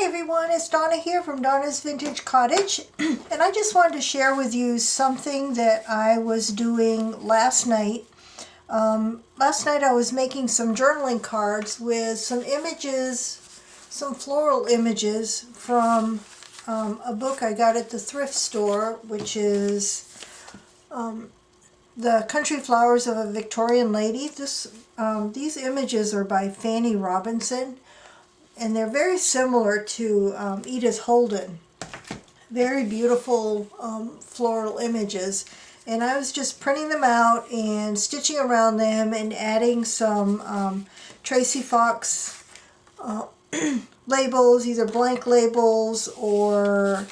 everyone, it's Donna here from Donna's Vintage Cottage, and I just wanted to share with you something that I was doing last night. Last night I was making some journaling cards with some images, some floral images from a book I got at the thrift store, which is The Country Flowers of a Victorian Lady. These images are by Fanny Robinson. And they're very similar to Edith Holden. Very beautiful floral images. And I was just printing them out and stitching around them and adding some Tracy Fox labels, either blank labels or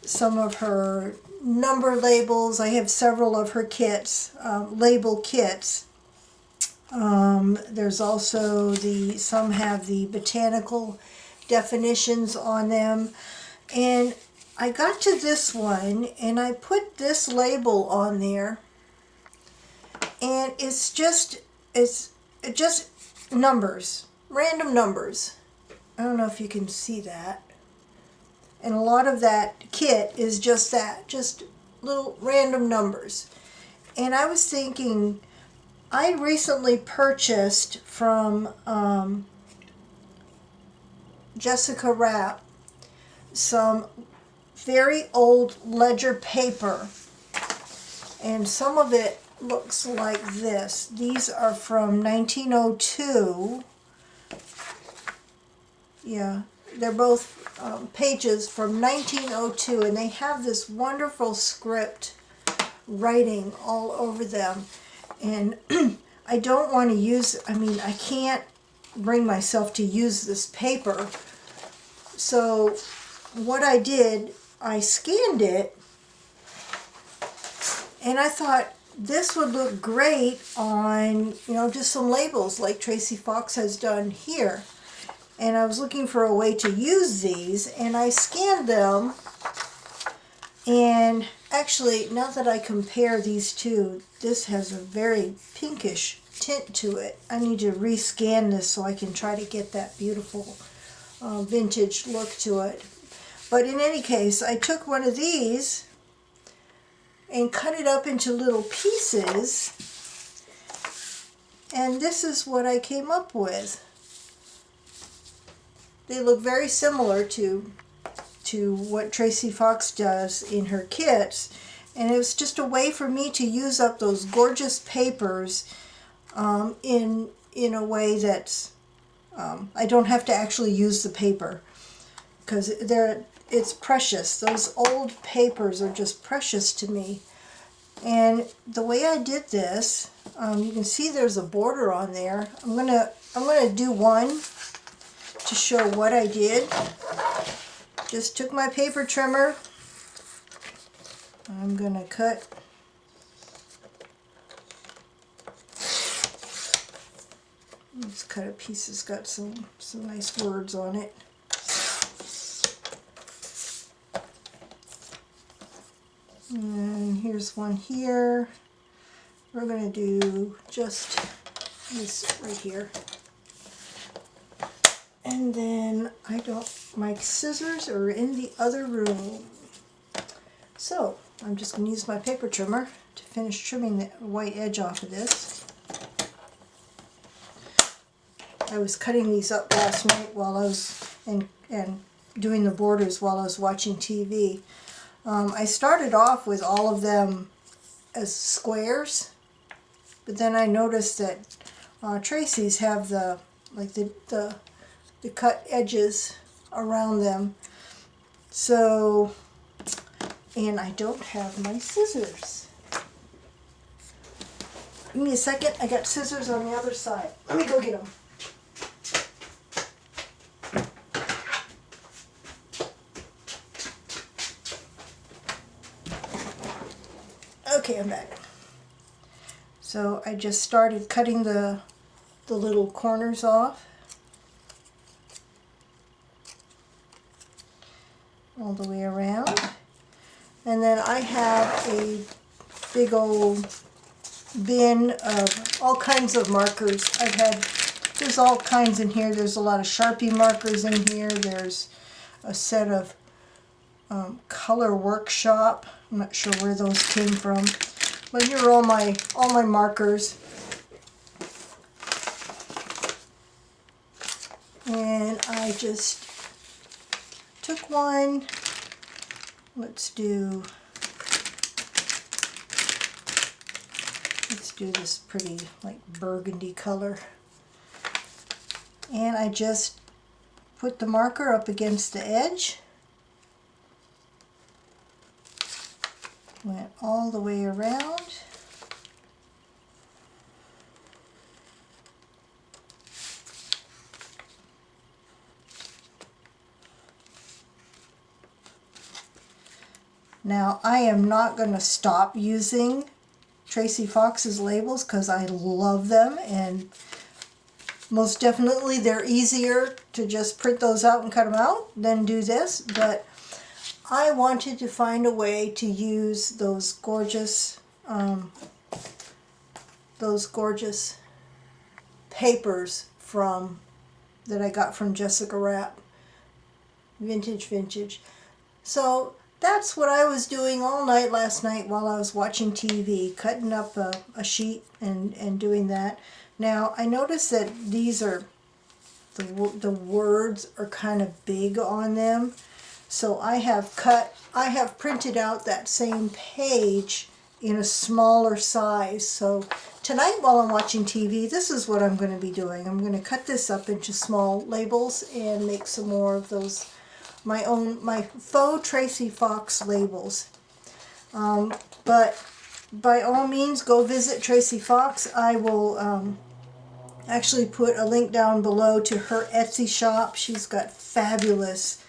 some of her number labels. I have several of her kits, label kits. There's also some have the botanical definitions on them, and I got to this one and I put this label on there, and it's just numbers, random numbers. I don't know if you can see that, and a lot of that kit is just that, just little random numbers. And I was thinking, I recently purchased from Jessica Rapp some very old ledger paper, and some of it looks like this. These are from 1902. Yeah, they're both pages from 1902, and they have this wonderful script writing all over them. And I don't want to use, I can't bring myself to use this paper. So what I did, I scanned it, and I thought this would look great on, just some labels like Tracy Fox has done here. And I was looking for a way to use these, and I scanned them. And actually, now that I compare these two, this has a very pinkish tint to it. I need to rescan this so I can try to get that beautiful vintage look to it. But in any case, I took one of these and cut it up into little pieces, and this is what I came up with. They look very similar to what Tracy Fox does in her kits, and it was just a way for me to use up those gorgeous papers in a way that's I don't have to actually use the paper, because it's precious. Those old papers are just precious to me. And the way I did this, you can see there's a border on there. I'm gonna do one to show what I did. Just took my paper trimmer. I'm gonna cut let's cut a piece that's got some nice words on it. And here's one here. We're gonna do just this right here. And then my scissors are in the other room. So I'm just going to use my paper trimmer to finish trimming the white edge off of this. I was cutting these up last night while I was and doing the borders while I was watching TV. I started off with all of them as squares, but then I noticed that Tracy's have the cut edges around them. So, and I don't have my scissors. Give me a second, I got scissors on the other side. Let me go get them. Okay, I'm back. So I just started cutting the little corners off. All the way around. And then I have a big old bin of all kinds of markers. There's all kinds in here. There's a lot of Sharpie markers in here. There's a set of Color Workshop. I'm not sure where those came from, but here are all my markers. And I just took one. Let's do this pretty like burgundy color. And I just put the marker up against the edge. Went all the way around. Now I am not going to stop using Tracy Fox's labels because I love them, and most definitely they're easier to just print those out and cut them out than do this, but I wanted to find a way to use those gorgeous papers that I got from Jessica Rapp, vintage. So that's what I was doing all night last night while I was watching TV, cutting up a sheet and doing that. Now I noticed that these are, the words are kind of big on them, so I have printed out that same page in a smaller size. So tonight while I'm watching TV, this is what I'm going to be doing. I'm going to cut this up into small labels and make some more of those, my faux Tracy Fox labels. But by all means, go visit Tracy Fox. I will actually put a link down below to her Etsy shop. She's got fabulous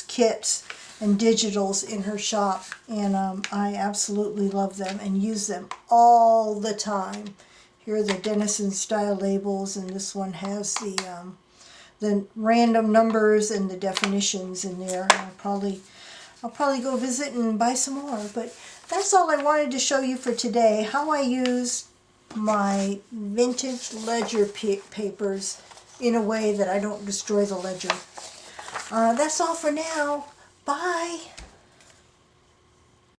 kits and digitals in her shop, and I absolutely love them and use them all the time. Here are the Denison style labels, and this one has the random numbers and the definitions in there. I'll probably go visit and buy some more, but that's all I wanted to show you for today, how I use my vintage ledger papers in a way that I don't destroy the ledger. That's all for now. Bye.